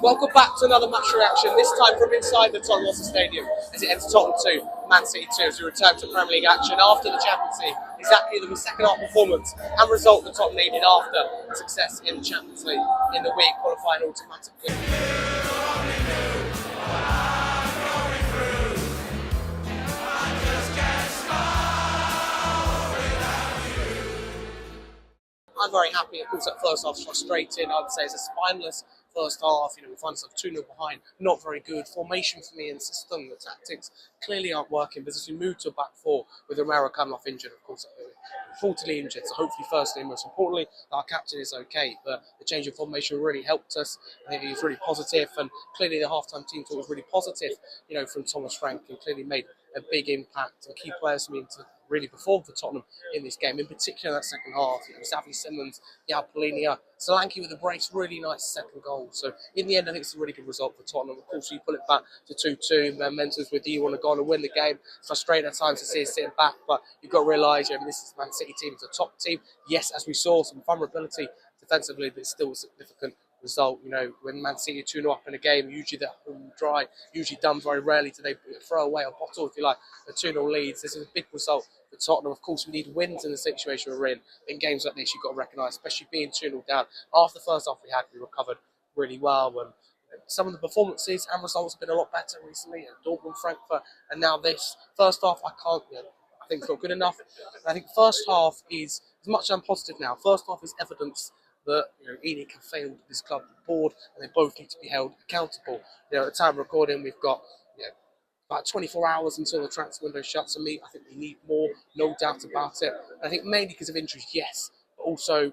Welcome back to another match reaction, this time from inside the Tottenham Stadium as it ends Tottenham 2, Man City 2 as we return to Premier League action after the Champions League. Exactly the second half performance and result that Tottenham needed after success in the Champions League in the week, qualifying automatically. I'm very happy. Of course, that first half was frustrating. I would say it's a spineless first half. We find ourselves 2-0 behind. Not very good. Formation for me and system, the tactics clearly aren't working. But as we move to a back four with Romero coming off injured, of course, reportedly injured. So hopefully, firstly, most importantly, our captain is okay. But the change of formation really helped us. I think he was really positive, and clearly the halftime team talk was really positive. From Thomas Frank, and clearly made a big impact. And key players for me to really performed for Tottenham in this game, in particular that second half. Xavi Simons, Polinia, Solanke with a brace, really nice second goal. So in the end, I think it's a really good result for Tottenham. Of course, you pull it back to 2-2. Mementos with you want to go on and win the game. It's frustrating at times to see us sitting back, but you've got to realise, this is Man City team. It's a top team. Yes, as we saw, some vulnerability defensively, but it's still a significant result. When Man City are 2-0 up in a game, usually they're home dry, usually done. Very rarely do they throw away a bottle, if you like, a 2-0 leads. This is a big result for Tottenham. Of course, we need wins in the situation we're in. In games like this, you've got to recognise, especially being 2-0 down. After the first half we recovered really well. And some of the performances and results have been a lot better recently. Dortmund, Frankfurt, and now this. First half, I think it's not good enough. And I think first half is, as much as I'm positive now, first half is evidence that Enoch have failed this club board, and they both need to be held accountable. At the time of recording, we've got about 24 hours until the transfer window shuts. And I think we need more, no doubt about it. And I think mainly because of injuries, yes, but also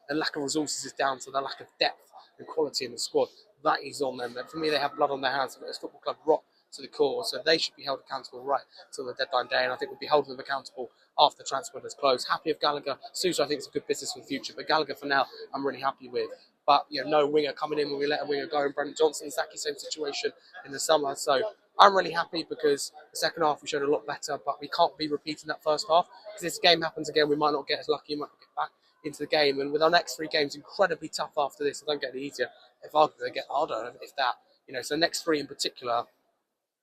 the lack of resources is down to the lack of depth and quality in the squad. That is on them. And for me, they have blood on their hands. This football club rot to the core, so they should be held accountable right till the deadline day. And I think we'll be holding them accountable after the transfer window is closed. Happy with Gallagher. Sousa, I think it's a good business for the future, but Gallagher for now, I'm really happy with. But no winger coming in when we let a winger go. And Brendan Johnson, exactly same situation in the summer. So I'm really happy because the second half we showed a lot better, but we can't be repeating that first half. Because if this game happens again, we might not get as lucky, we might not get back into the game. And with our next 3 games, incredibly tough after this, they don't get any easier. If arguably they get harder, if that. So the next 3 in particular,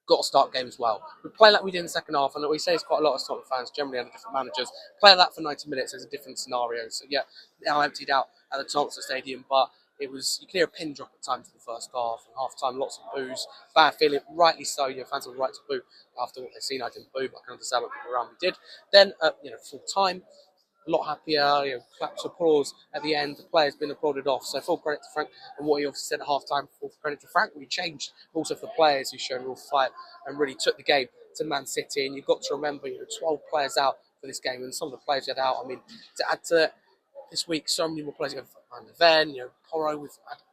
got to start games well. We play like we did in the second half, and we say it's quite a lot of Tottenham fans, generally under different managers, play that for 90 minutes as a different scenario. So yeah, now emptied out at the Tottenham Stadium, but it was, you could hear a pin drop at times in the first half, and half time, lots of boos, bad feeling, rightly so. Fans have the right to boo after what they've seen. I didn't boo, but I can understand what people around me did. Then, full time, a lot happier, claps of applause at the end. The players been applauded off. So full credit to Frank and what he obviously said at half time. Full credit to Frank. We changed also for the players who showed real fight and really took the game to Man City. And you've got to remember, 12 players out for this game, and some of the players we had out. To add to it, this week, so many more players. Van de Ven, Porro, we've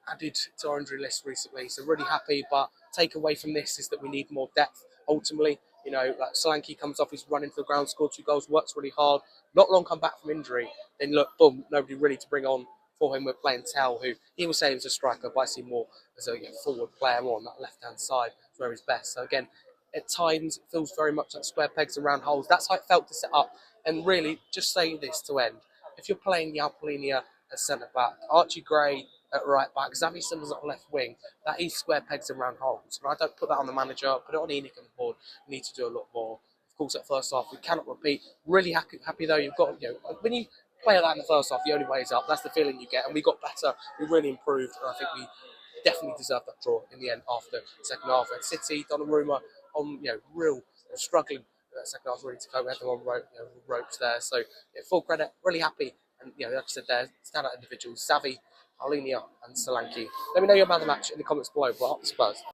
added to our injury list recently. So really happy. But take away from this is that we need more depth. Ultimately, like Solanke comes off, he's running to the ground, scored 2 goals, works really hard. Not long come back from injury, then look, boom, nobody really to bring on for him. We're playing Tell, who he was saying was a striker, but I see more as a forward player, more on that left-hand side, where he's best. So again, at times it feels very much like square pegs and round holes. That's how it felt to set up. And really, just saying this to end, if you're playing Polinia as centre-back, Archie Gray at right-back, Xavi Simons at left wing, that is square pegs and round holes. And I don't put that on the manager, I put it on Enoch and the board. We need to do a lot more. Of course, that first half, we cannot repeat. Really happy though, you've got, when you play like that in the first half, the only way is up. That's the feeling you get. And we got better, we really improved, and I think we definitely deserved that draw in the end after the second half. And City, Donnarumma on, real struggling second half, really to cope. We had them on ropes there. So, full credit, really happy. And, like I said there, standout individuals, Xavi, Alinia and Solanke. Let me know your man of the match in the comments below. But up the Spurs.